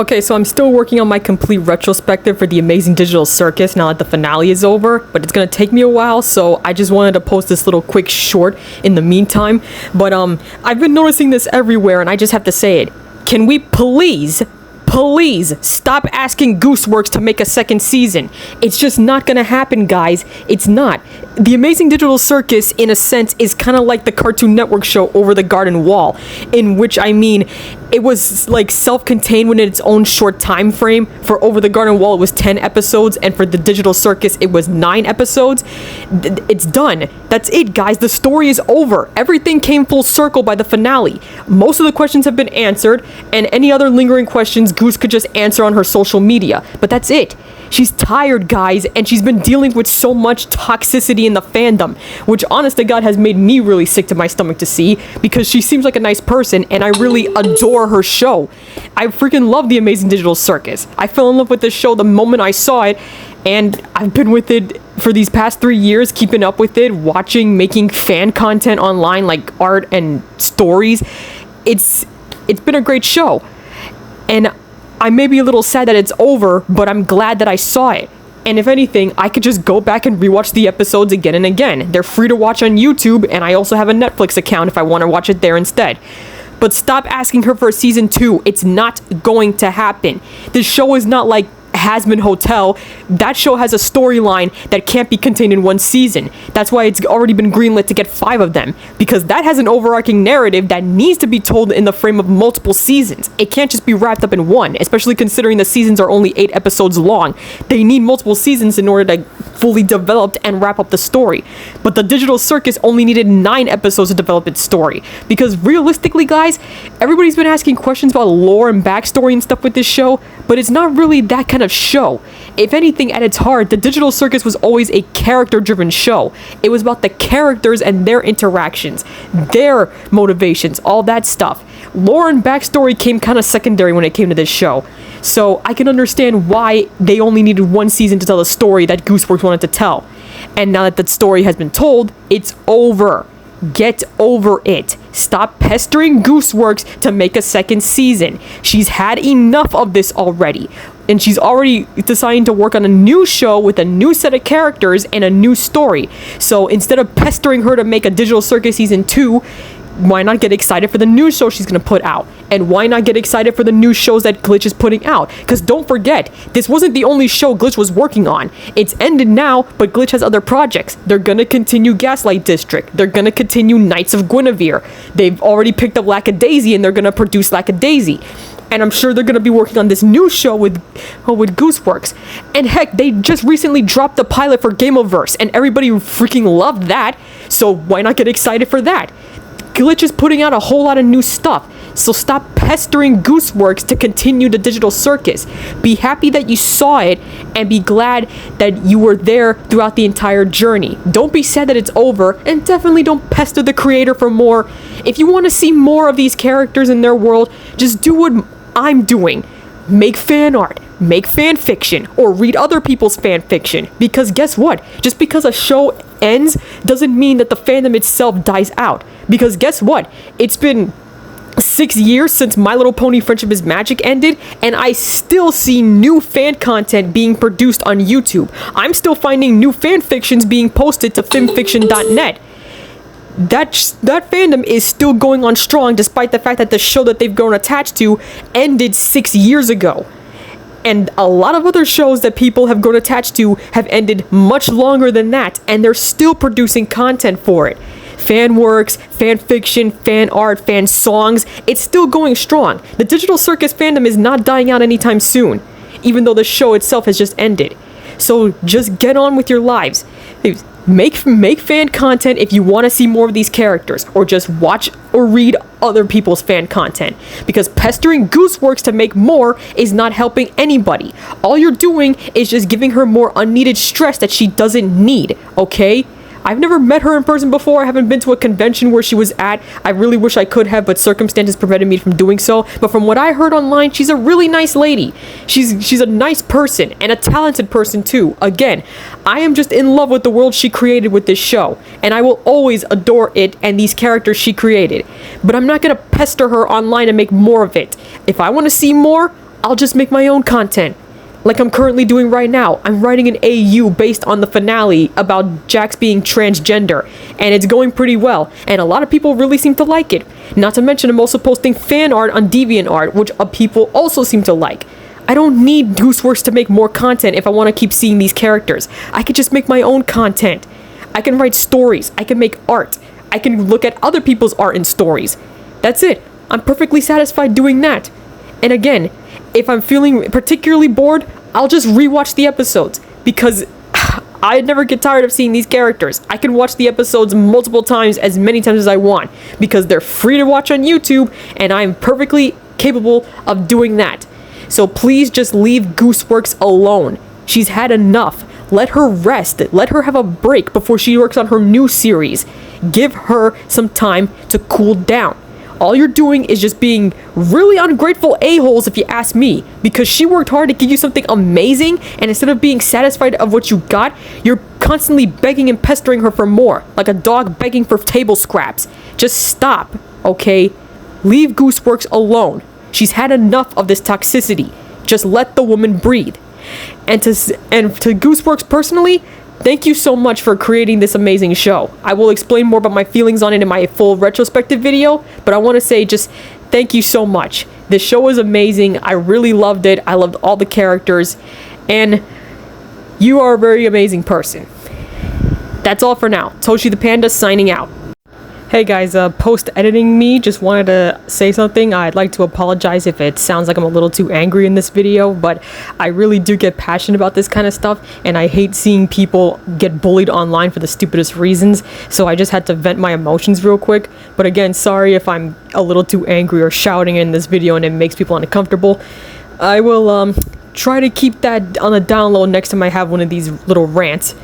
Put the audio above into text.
Okay, so I'm still working on my complete retrospective for the Amazing Digital Circus now that the finale is over, but it's gonna take me a while, so I just wanted to post this little quick short in the meantime. But I've been noticing this everywhere, and I just have to say it. Can we please stop asking Gooseworx to make a second season? It's just not gonna happen, guys. It's not. The Amazing Digital Circus, in a sense, is kind of like the Cartoon Network show Over the Garden Wall, in which, I mean, it was like self-contained within its own short time frame. For Over the Garden Wall, it was 10 episodes, and for the Digital Circus, it was 9 episodes. It's done. That's it, guys. The story is over. Everything came full circle by the finale. Most of the questions have been answered, and any other lingering questions Goose could just answer on her social media. But that's it. She's tired, guys, and she's been dealing with so much toxicity in the fandom, which, honest to God, has made me really sick to my stomach to see, because she seems like a nice person, and I really adore her show. I freaking love the Amazing Digital Circus. I fell in love with this show the moment I saw it, and I've been with it for these past 3 years, keeping up with it, watching, making fan content online, like art and stories. It's been a great show, and I may be a little sad that it's over, but I'm glad that I saw it. And if anything, I could just go back and rewatch the episodes again and again. They're free to watch on YouTube, and I also have a Netflix account if I want to watch it there instead. But stop asking her for a season 2. It's not going to happen. This show is not like Hazbin Hotel. That show has a storyline that can't be contained in one season. That's why it's already been greenlit to get 5 of them, because that has an overarching narrative that needs to be told in the frame of multiple seasons. It can't just be wrapped up in one, especially considering the seasons are only 8 episodes long. They need multiple seasons in order to fully develop and wrap up the story. But the Digital Circus only needed 9 episodes to develop its story, because realistically, guys, everybody's been asking questions about lore and backstory and stuff with this show, but it's not really that kind of show. If anything, at its heart, the Digital Circus was always a character-driven show. It was about the characters and their interactions, their motivations, all that stuff. Lore and backstory came kind of secondary when it came to this show. So I can understand why they only needed 1 season to tell the story that Gooseworx wanted to tell. And now that that story has been told, it's over. Get over it. Stop pestering Gooseworx to make a second season. She's had enough of this already. And she's already deciding to work on a new show with a new set of characters and a new story. So instead of pestering her to make a Digital Circus season 2, why not get excited for the new show she's gonna put out? And why not get excited for the new shows that Glitch is putting out? Because don't forget, this wasn't the only show Glitch was working on. It's ended now, but Glitch has other projects. They're gonna continue Gaslight District. They're gonna continue Knights of Guinevere. They've already picked up Lackadaisy, and they're gonna produce Lackadaisy. And I'm sure they're gonna be working on this new show with Gooseworx. And heck, they just recently dropped the pilot for Gameoverse, and everybody freaking loved that. So why not get excited for that? Glitch is putting out a whole lot of new stuff, so stop pestering Gooseworx to continue the Digital Circus. Be happy that you saw it, and be glad that you were there throughout the entire journey. Don't be sad that it's over, and definitely don't pester the creator for more. If you want to see more of these characters in their world, just do what I'm doing. Make fan art, make fan fiction, or read other people's fan fiction. Because guess what? Just because a show ends doesn't mean that the fandom itself dies out. Because guess what? It's been 6 years since My Little Pony Friendship is Magic ended, and I still see new fan content being produced on YouTube. I'm still finding new fan fictions being posted to filmfiction.net. That fandom is still going on strong, despite the fact that the show that they've grown attached to ended 6 years ago. And a lot of other shows that people have grown attached to have ended much longer than that, and they're still producing content for it. Fan works, fan fiction, fan art, fan songs, it's still going strong. The Digital Circus fandom is not dying out anytime soon, even though the show itself has just ended. So just get on with your lives. Make fan content if you want to see more of these characters, or just watch or read other people's fan content, because pestering Gooseworx to make more is not helping anybody. All you're doing is just giving her more unneeded stress that she doesn't need, okay? I've never met her in person before. I haven't been to a convention where she was at. I really wish I could have, but circumstances prevented me from doing so. But from what I heard online, she's a really nice lady. She's a nice person, and a talented person too. Again, I am just in love with the world she created with this show, and I will always adore it and these characters she created. But I'm not gonna pester her online to make more of it. If I want to see more, I'll just make my own content. Like I'm currently doing right now. I'm writing an AU based on the finale about Jax being transgender, and it's going pretty well, and a lot of people really seem to like it. Not to mention I'm also posting fan art on DeviantArt, which people also seem to like. I don't need Gooseworx to make more content if I want to keep seeing these characters. I could just make my own content. I can write stories, I can make art, I can look at other people's art and stories. That's it. I'm perfectly satisfied doing that. And again, if I'm feeling particularly bored, I'll just rewatch the episodes because I never get tired of seeing these characters. I can watch the episodes multiple times, as many times as I want, because they're free to watch on YouTube, and I'm perfectly capable of doing that. So please just leave Gooseworx alone. She's had enough. Let her rest. Let her have a break before she works on her new series. Give her some time to cool down. All you're doing is just being really ungrateful a-holes, if you ask me, because she worked hard to give you something amazing, and instead of being satisfied of what you got, you're constantly begging and pestering her for more, like a dog begging for table scraps. Just stop, okay? Leave Gooseworx alone. She's had enough of this toxicity. Just let the woman breathe. And to Gooseworx personally, thank you so much for creating this amazing show. I will explain more about my feelings on it in my full retrospective video, but I want to say just thank you so much. This show is amazing. I really loved it. I loved all the characters, and you are a very amazing person. That's all for now. Toshi the Panda signing out. Hey guys, post-editing me, just wanted to say something. I'd like to apologize if it sounds like I'm a little too angry in this video, but I really do get passionate about this kind of stuff, and I hate seeing people get bullied online for the stupidest reasons, so I just had to vent my emotions real quick. But again, sorry if I'm a little too angry or shouting in this video and it makes people uncomfortable. I will, try to keep that on the down low next time I have one of these little rants.